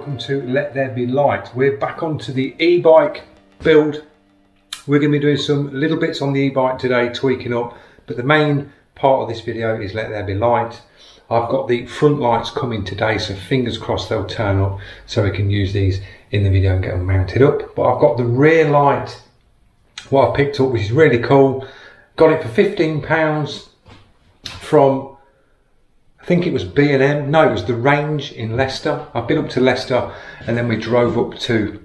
welcome to Let There Be Light. We're back onto the e-bike build. We're going to be doing some little bits on the e-bike today, tweaking up, but the main part of this video is Let There Be Light. I've got the front lights coming today, so fingers crossed they'll turn up so we can use these in the video and get them mounted up. But I've got the rear light, what I picked up, which is really cool. Got it for £15 from, I think it was B&M, no, it was the Range in Leicester. I've been up to Leicester and then we drove up to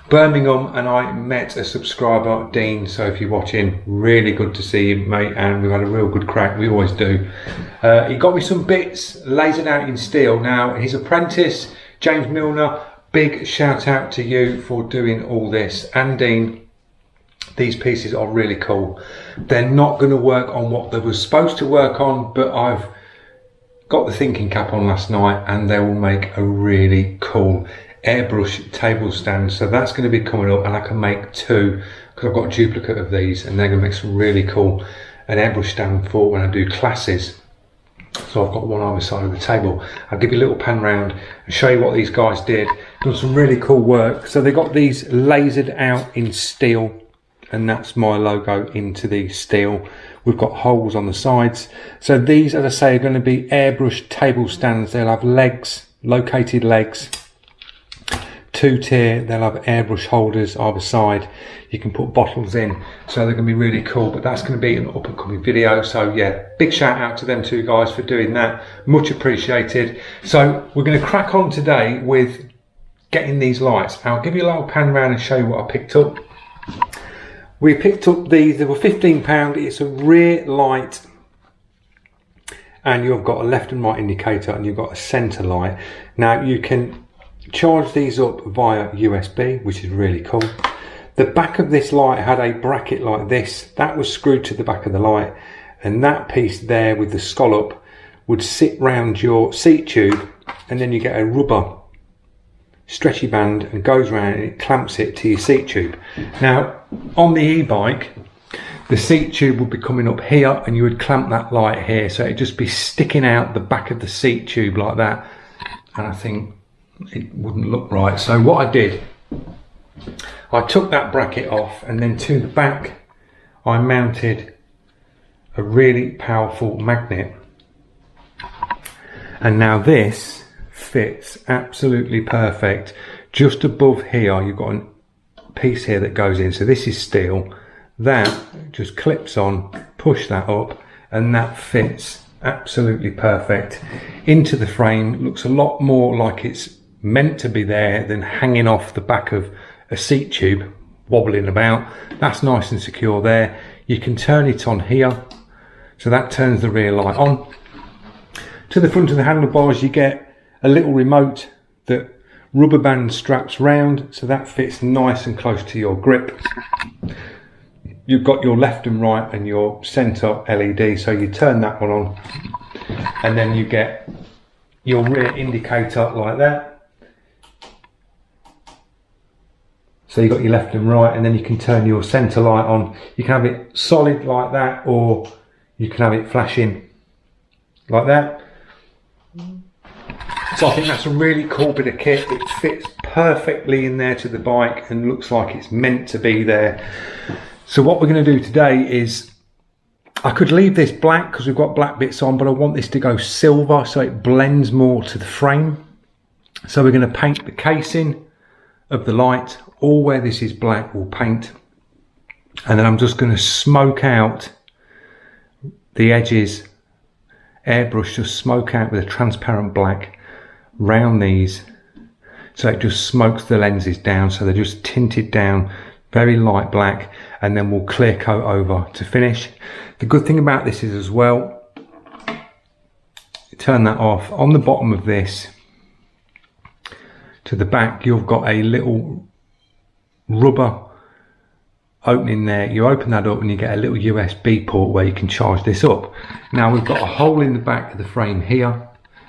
Birmingham and I met a subscriber, Dean, so if you're watching, really good to see you, mate, and we've had a real good crack, we always do. He got me some bits lasered out in steel. Now, his apprentice, James Milner, big shout out to you for doing all this, and Dean. These pieces are really cool. They're not going to work on what they were supposed to work on, but I've got the thinking cap on last night and they will make a really cool airbrush table stand. So that's going to be coming up, and I can make two because I've got a duplicate of these, and they're going to make some really cool an airbrush stand for when I do classes. So I've got one either side of the table. I'll give you a little pan round and show you what these guys did. Done some really cool work. So they got these lasered out in steel, and that's my logo into the steel. We've got holes on the sides. So these, as I say, are going to be airbrush table stands. They'll have legs, located legs, two-tier. They'll have airbrush holders either side. You can put bottles in, so they're going to be really cool. But that's going to be an up-and-coming video. So yeah, big shout out to them two guys for doing that. Much appreciated. So we're going to crack on today with getting these lights. I'll give you a little pan around and show you what I picked up. We picked up these, they were £15. It's a rear light, and you've got a left and right indicator, and you've got a centre light. Now you can charge these up via USB, which is really cool. The back of this light had a bracket like this. That was screwed to the back of the light, and that piece there with the scallop would sit round your seat tube, and then you get a rubber stretchy band and goes around and it clamps it to your seat tube. Now on the e-bike, the seat tube would be coming up here and you would clamp that light here, so it'd just be sticking out the back of the seat tube like that, and I think it wouldn't look right. So what I did, I took that bracket off, and then to the back I mounted a really powerful magnet, and now this fits absolutely perfect. Just above here you've got a piece here that goes in, so this is steel, that just clips on, push that up, and that fits absolutely perfect into the frame. Looks a lot more like it's meant to be there than hanging off the back of a seat tube wobbling about. That's nice and secure there. You can turn it on here, so that turns the rear light on. To the front of the handlebars you get a little remote that rubber band straps round, so that fits nice and close to your grip. You've got your left and right and your centre LED, so you turn that one on, and then you get your rear indicator like that. So you've got your left and right, and then you can turn your centre light on. You can have it solid like that, or you can have it flashing like that. So I think that's a really cool bit of kit. It fits perfectly in there to the bike and looks like it's meant to be there. So what we're going to do today is, I could leave this black because we've got black bits on, but I want this to go silver so it blends more to the frame. So we're going to paint the casing of the light. All where this is black we'll paint, and then I'm just going to smoke out the edges, airbrush, just smoke out with a transparent black round these, so it just smokes the lenses down, so they're just tinted down very light black, and then we'll clear coat over to finish. The good thing about this is as well, turn that off, on the bottom of this to the back you've got a little rubber opening there. You open that up and you get a little USB port where you can charge this up. Now we've got a hole in the back of the frame here,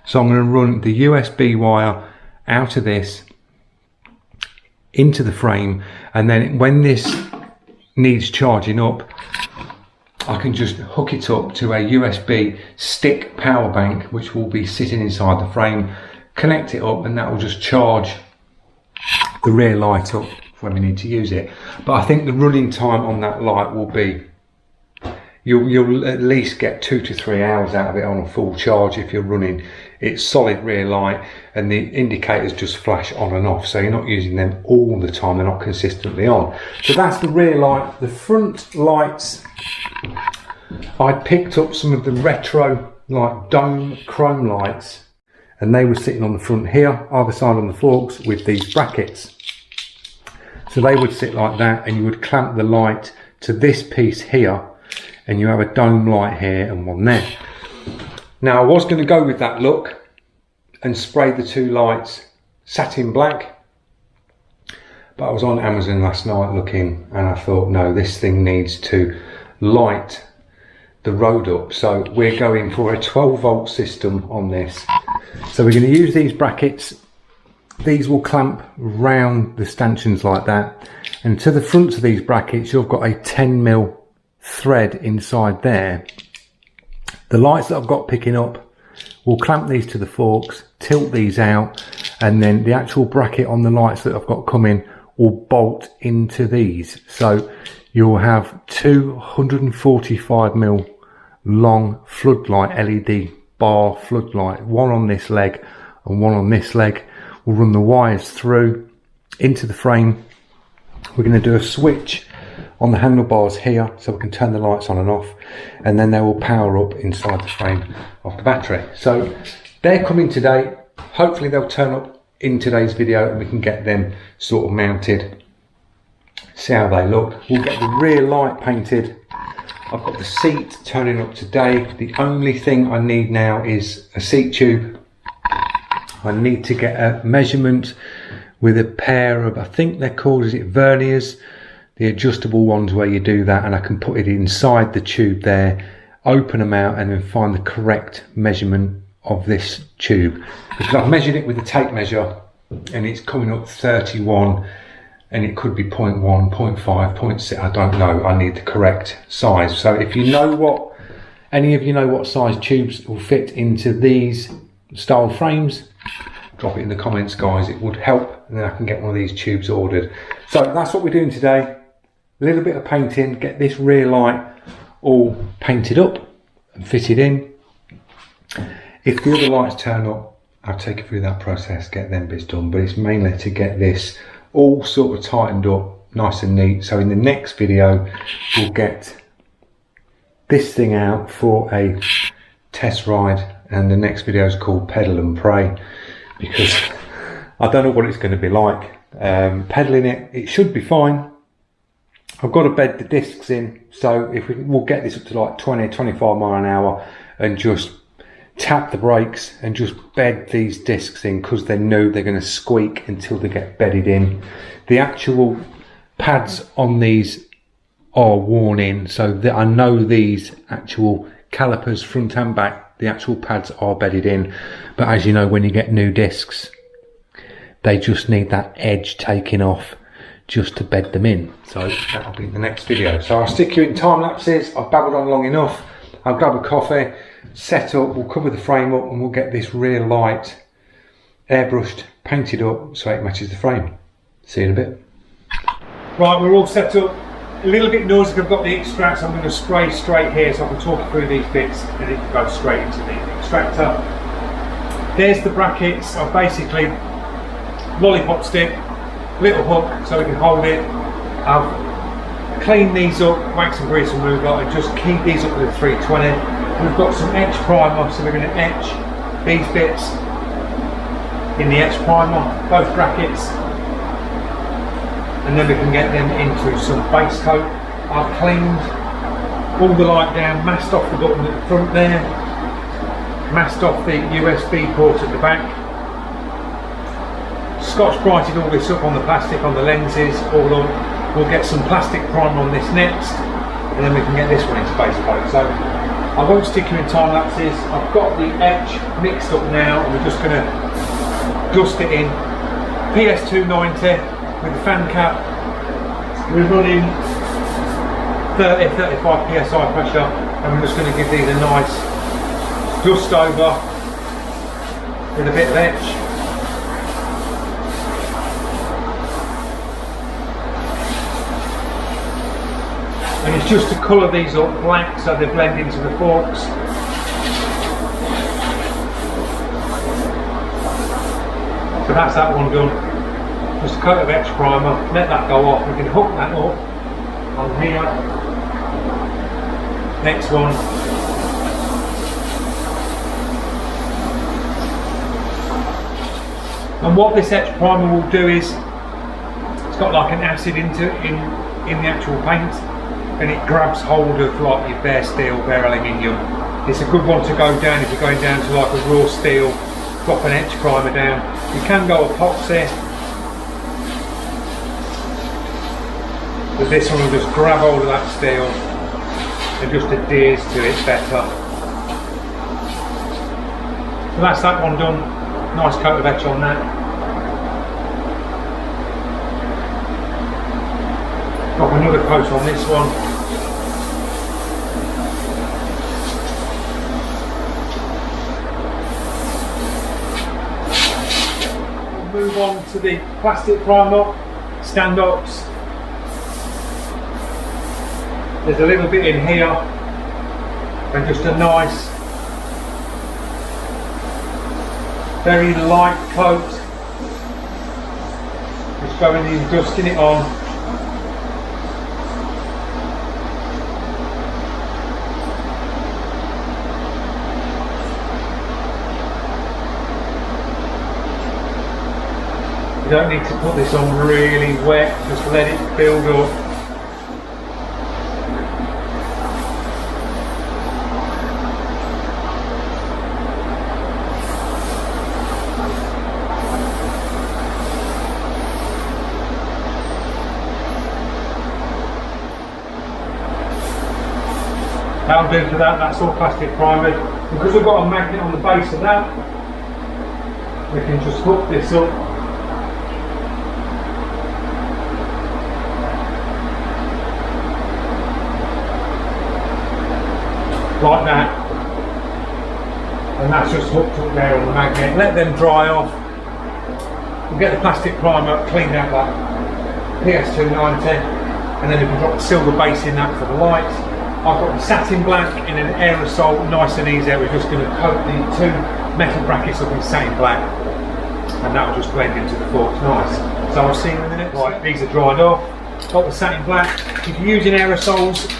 so I'm going to run the USB wire out of this into the frame, and then when this needs charging up I can just hook it up to a USB stick power bank which will be sitting inside the frame, connect it up, and that will just charge the rear light up when we need to use it. But I think the running time on that light will be, you'll at least get 2 to 3 hours out of it on a full charge if you're running its solid rear light, and the indicators just flash on and off, so you're not using them all the time, they're not consistently on. So that's the rear light. The front lights, I picked up some of the retro like dome chrome lights, and they were sitting on the front here, either side on the forks, with these brackets. So they would sit like that, and you would clamp the light to this piece here, and you have a dome light here and one there. Now I was going to go with that look and spray the two lights satin black, but I was on Amazon last night looking, and I thought, no, this thing needs to light the road up. So we're going for a 12-volt system on this. So we're going to use these brackets. These will clamp round the stanchions like that, and to the front of these brackets you've got a 10mm thread inside there. The lights that I've got picking up will clamp these to the forks, tilt these out, and then the actual bracket on the lights that I've got coming will bolt into these. So you'll have 245mm long floodlight, LED bar floodlight, one on this leg and one on this leg. We'll run the wires through into the frame. We're going to do a switch on the handlebars here so we can turn the lights on and off, and then they will power up inside the frame of the battery. So they're coming today. Hopefully they'll turn up in today's video and we can get them sort of mounted, see how they look. We'll get the rear light painted. I've got the seat turning up today. The only thing I need now is a seat tube. I need to get a measurement with a pair of, I think they're called, is it verniers? The adjustable ones where you do that, and I can put it inside the tube there, open them out, and then find the correct measurement of this tube. Because I've measured it with a tape measure and it's coming up 31, and it could be 0.1, 0.5, 0.6, I don't know. I need the correct size. So if you know what, any of you know what size tubes will fit into these style frames, drop it in the comments, guys. It would help, and then I can get one of these tubes ordered. So that's what we're doing today. A little bit of painting, get this rear light all painted up and fitted in. If the other lights turn up, I'll take you through that process, get them bits done, but it's mainly to get this all sort of tightened up nice and neat. So in the next video we'll get this thing out for a test ride, and the next video is called Pedal and Pray, because I don't know what it's going to be like. Pedaling it should be fine. I've got to bed the discs in, so if we'll get this up to like 20-25 mile an hour and just tap the brakes and just bed these discs in, because they know they're going to squeak until they get bedded in. The actual pads on these are worn in, so that I know these actual calipers front and back, the actual pads are bedded in. But as you know, when you get new discs, they just need that edge taken off just to bed them in. So that'll be the next video. So I'll stick you in time lapses. I've babbled on long enough. I'll grab a coffee, set up, we'll cover the frame up, and we'll get this rear light airbrushed, painted up so it matches the frame. See you in a bit. Right, we're all set up. A little bit noisy because I've got the extracts. I'm going to spray straight here so I can talk you through these bits, and it can go straight into the extractor. There's the brackets. I've basically lollipop stick, little hook so we can hold it. I've cleaned these up, wax and grease remover, and just keep these up with a 320. We've got some etch primer, so we're going to etch these bits in the etch primer, both brackets, and then we can get them into some base coat. I've cleaned all the light down, masked off the button at the front there, masked off the USB port at the back, Scotch brighted all this up on the plastic, on the lenses, all on. We'll get some plastic primer on this next, and then we can get this one into base coat. So I won't stick you in time lapses. I've got the etch mixed up now, and we're just going to dust it in. PS290 with the fan cap. We're running 30-35 psi pressure, and we're just going to give these a nice dust over with a bit of etch. And it's just to colour these up black so they blend into the forks. So that's that one done. Just a coat of etch primer, let that go off. We can hook that up on here. Next one. And what this etch primer will do is, it's got like an acid in the actual paint, and it grabs hold of like your bare steel, bare aluminium. It's a good one to go down if you're going down to like a raw steel. Drop an etch primer down. You can go epoxy, but this one will just grab hold of that steel and just adheres to it better. So that's that one done. Nice coat of etch on that. Drop another coat on this one. Move on to the plastic primer, stand-ups. There's a little bit in here, and just a nice, very light coat. Just going in, dusting it on. You don't need to put this on really wet, just let it build up. That'll do for that, that's all plastic primed. Because we've got a magnet on the base of that, we can just hook this up. Like that, and that's just hooked up there on the magnet. Let them dry off. We'll get the plastic primer cleaned out like PS290, and then we can drop the silver base in that for the lights. I've got the satin black in an aerosol, nice and easy. We're just going to coat the two metal brackets up in satin black, and that will just blend into the forks nice. So I'll see you in a minute. Right, these are dried off. Got the satin black. If you're using aerosols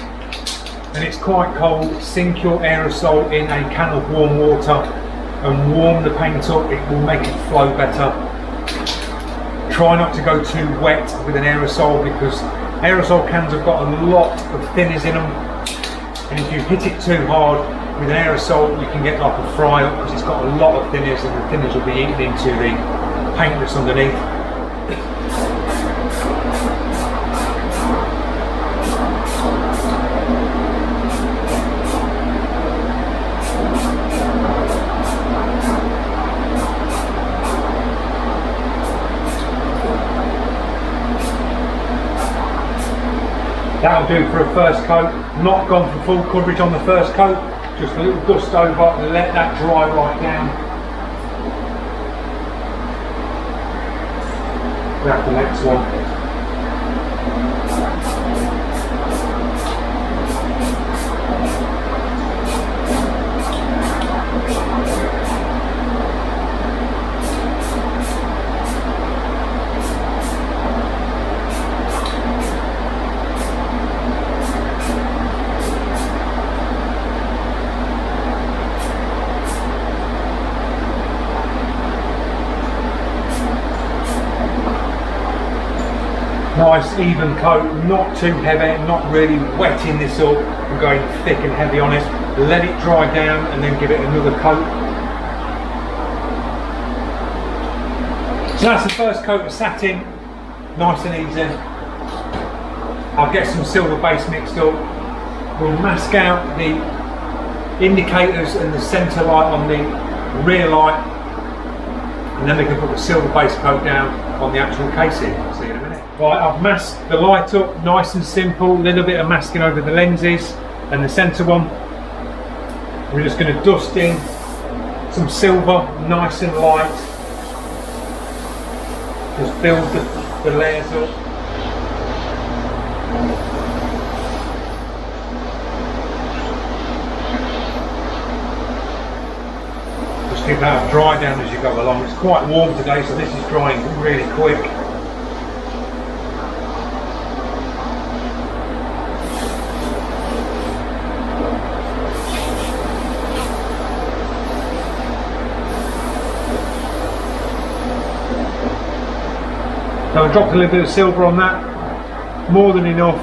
and it's quite cold, sink your aerosol in a can of warm water and warm the paint up. It will make it flow better. Try not to go too wet with an aerosol, because aerosol cans have got a lot of thinners in them, and if you hit it too hard with an aerosol you can get like a fry up, because it's got a lot of thinners, and the thinners will be eaten into the paint that's underneath. That'll do for a first coat. Not gone for full coverage on the first coat, just a little dust over, let that dry right down. Grab the next one. Nice even coat, not too heavy, not really wetting this up and going thick and heavy on it. Let it dry down and then give it another coat. So that's the first coat of satin, nice and easy. I'll get some silver base mixed up. We'll mask out the indicators and the centre light on the rear light, and then we can put the silver base coat down on the actual casing. I'll see you in a minute. Right, I've masked the light up, nice and simple, a little bit of masking over the lenses and the centre one. We're just going to dust in some silver, nice and light. Just build the layers up. expecting that to dry down as you go along. It's quite warm today, so this is drying really quick. So I dropped a little bit of silver on that, more than enough.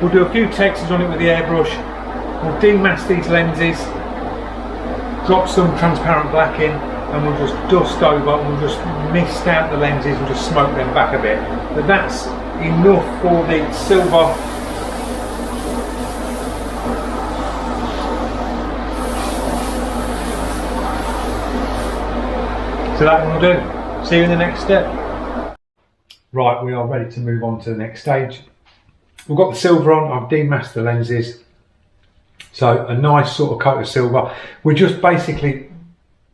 We'll do a few textures on it with the airbrush. We'll demask these lenses, drop some transparent black in, and we'll just dust over and we'll just mist out the lenses and just smoke them back a bit. But that's enough for the silver. So that will do. See you in the next step. Right, we are ready to move on to the next stage. We've got the silver on, I've demasked the lenses. So a nice sort of coat of silver. We're just basically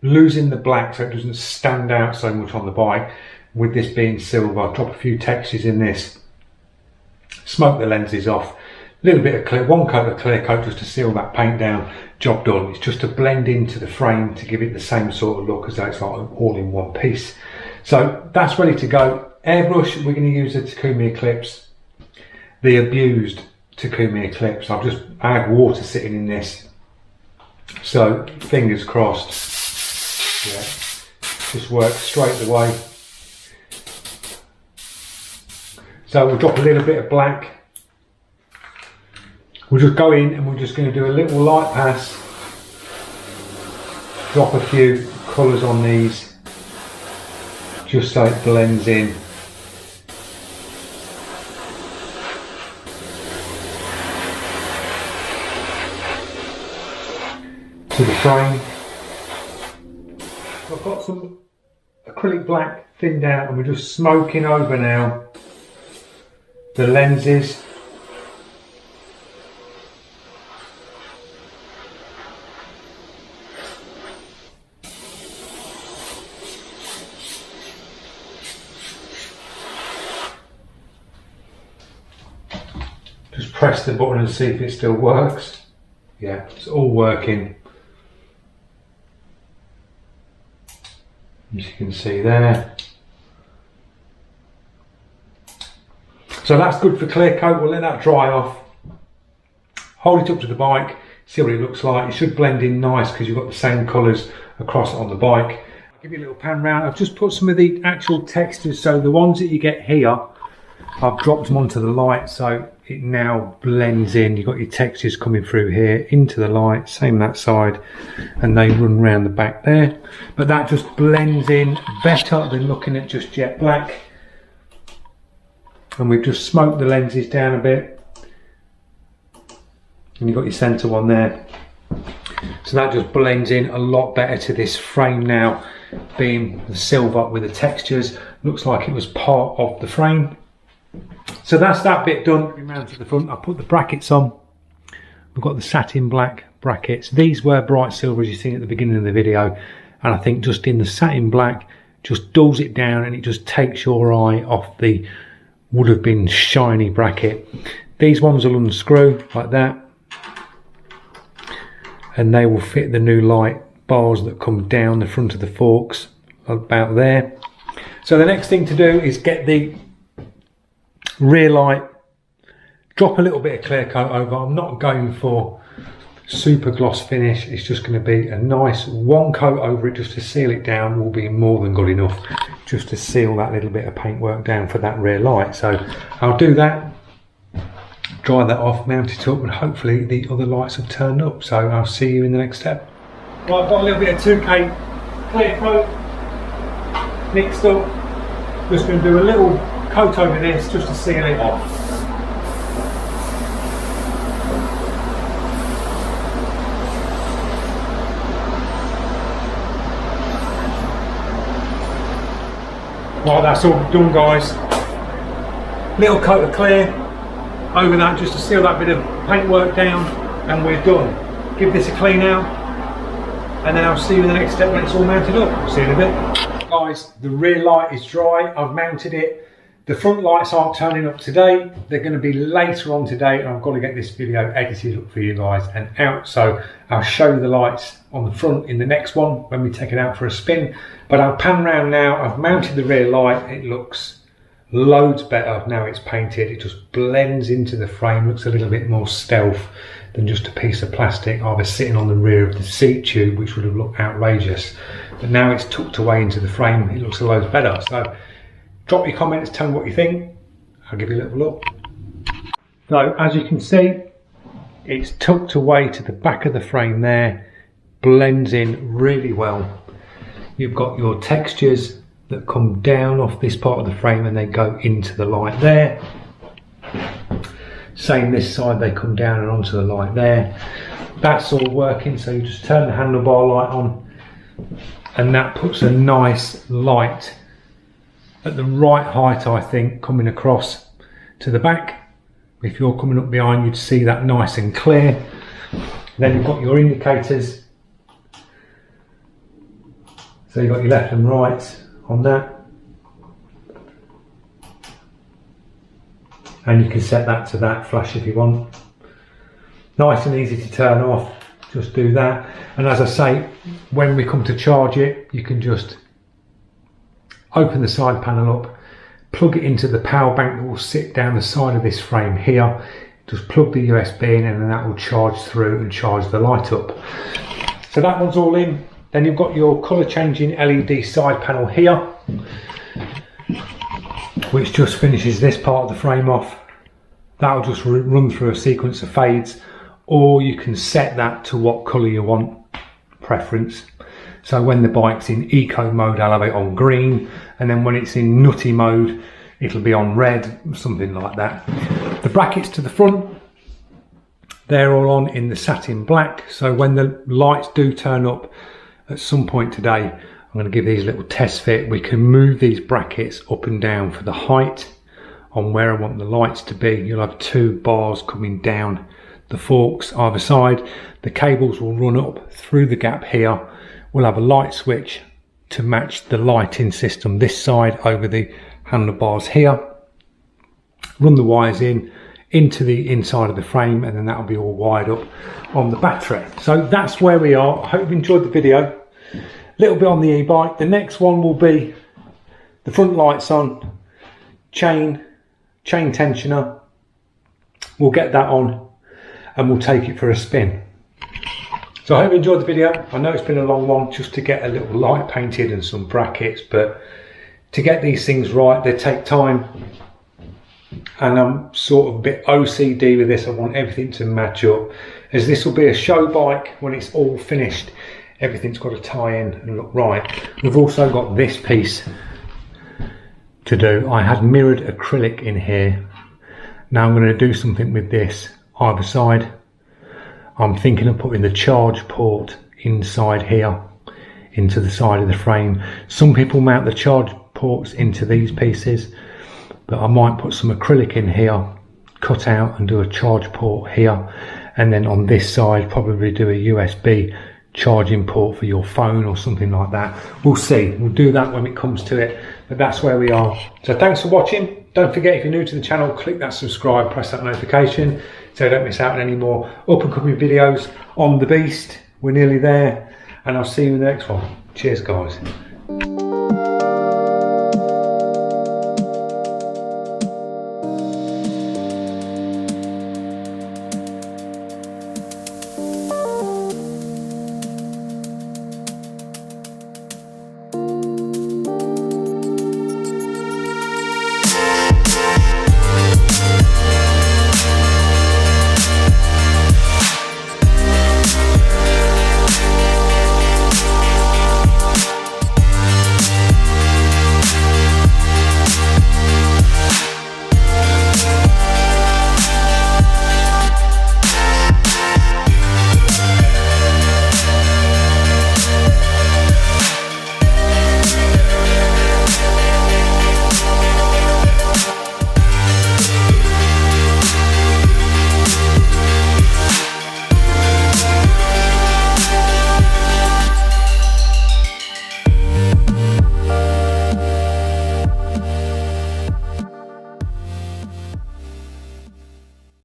losing the black so it doesn't stand out so much on the bike. With this being silver, drop a few textures in this. Smoke the lenses off. A little bit of clear, one coat of clear coat just to seal that paint down. Job done. It's just to blend into the frame to give it the same sort of look as though it's like all in one piece. So that's ready to go. Airbrush, we're going to use the Takumi Eclipse, the abused Takumi Eclipse. I had water sitting in this, so fingers crossed. Yeah, just works straight away. So we'll drop a little bit of black. We'll just go in and we're just going to do a little light pass. Drop a few colours on these, just so it blends in. To the frame. I've got some acrylic black thinned out and we're just smoking over now the lenses. Just press the button and see if it still works. Yeah, it's all working. As you can see there. So that's good for clear coat. We'll let that dry off. Hold it up to the bike, see what it looks like. It should blend in nice because you've got the same colours across on the bike. I'll give you a little pan round. I've just put some of the actual textures, so the ones that you get here, I've dropped them onto the light so it now blends in. You've got your textures coming through here into the light, same that side, and they run around the back there. But that just blends in better than looking at just jet black. And we've just smoked the lenses down a bit. And you've got your centre one there. So that just blends in a lot better to this frame now, being the silver with the textures. Looks like it was part of the frame. So that's that bit done. We mounted the front. I put the brackets on. We've got the satin black brackets. These were bright silver as you seen at the beginning of the video, and I think just in the satin black just dulls it down and it just takes your eye off the would have been shiny bracket. These ones will unscrew like that and they will fit the new light bars that come down the front of the forks about there. So the next thing to do is get the rear light, drop a little bit of clear coat over. I'm not going for super gloss finish, it's just going to be a nice one coat over it just to seal it down. Will be more than good enough just to seal that little bit of paintwork down for that rear light. So I'll do that, dry that off, mount it up, and hopefully the other lights have turned up. So I'll see you in the next step. Well, I've got a little bit of 2K clear coat mixed up. Just going to do a little coat over this just to seal it off. Right, that's all done, guys. Little coat of clear over that just to seal that bit of paintwork down, and we're done. Give this a clean out, and then I'll see you in the next step when it's all mounted up. See you in a bit. Guys, the rear light is dry. I've mounted it. The front lights aren't turning up today. They're going to be later on today, and I've got to get this video edited up for you guys and out. So I'll show you the lights on the front in the next one when we take it out for a spin. But I'll pan around now. I've mounted the rear light. It looks loads better now it's painted. It just blends into the frame, looks a little bit more stealth than just a piece of plastic either sitting on the rear of the seat tube, which would have looked outrageous. But now it's tucked away into the frame, it looks a load better. So drop your comments, tell me what you think. I'll give you a little look. So as you can see, it's tucked away to the back of the frame there, blends in really well. You've got your textures that come down off this part of the frame and they go into the light there. Same this side, they come down and onto the light there. That's all working, so you just turn the handlebar light on and that puts a nice light at the right height, I think, coming across to the back. If you're coming up behind, you'd see that nice and clear. Then you've got your indicators. So you've got your left and right on that. And you can set that to that flash if you want. Nice and easy to turn off, just do that. And as I say, when we come to charge it, you can just open the side panel up, plug it into the power bank that will sit down the side of this frame here. Just plug the USB in and then that will charge through and charge the light up. So that one's all in. Then you've got your colour changing LED side panel here, which just finishes this part of the frame off. That'll just run through a sequence of fades, or you can set that to what colour you want, preference. So when the bike's in eco mode, I'll have it on green, and then when it's in nutty mode, it'll be on red, something like that. The brackets to the front, they're all on in the satin black, so when the lights do turn up at some point today, I'm going to give these a little test fit. We can move these brackets up and down for the height on where I want the lights to be. You'll have two bars coming down the forks either side. The cables will run up through the gap here. We'll have a light switch to match the lighting system this side over the handlebars here. Run the wires into the inside of the frame, and then that'll be all wired up on the battery. So that's where we are. I hope you enjoyed the video. A little bit on the e-bike. The next one will be the front lights on, chain tensioner. We'll get that on and we'll take it for a spin. So I hope you enjoyed the video. I know it's been a long one just to get a little light painted and some brackets, but to get these things right, they take time. And I'm sort of a bit OCD with this. I want everything to match up. As this will be a show bike, when it's all finished, everything's got to tie in and look right. We've also got this piece to do. I had mirrored acrylic in here. Now I'm going to do something with this either side. I'm thinking of putting the charge port inside here into the side of the frame. Some people mount the charge ports into these pieces, but I might put some acrylic in here, cut out, and do a charge port here, and then on this side probably do a USB charging port for your phone or something like that. We'll see. We'll do that when it comes to it, but that's where we are. So thanks for watching. Don't forget, if you're new to the channel, click that subscribe, press that notification so you don't miss out on any more up and coming videos on the beast. We're nearly there, and I'll see you in the next one. Cheers guys.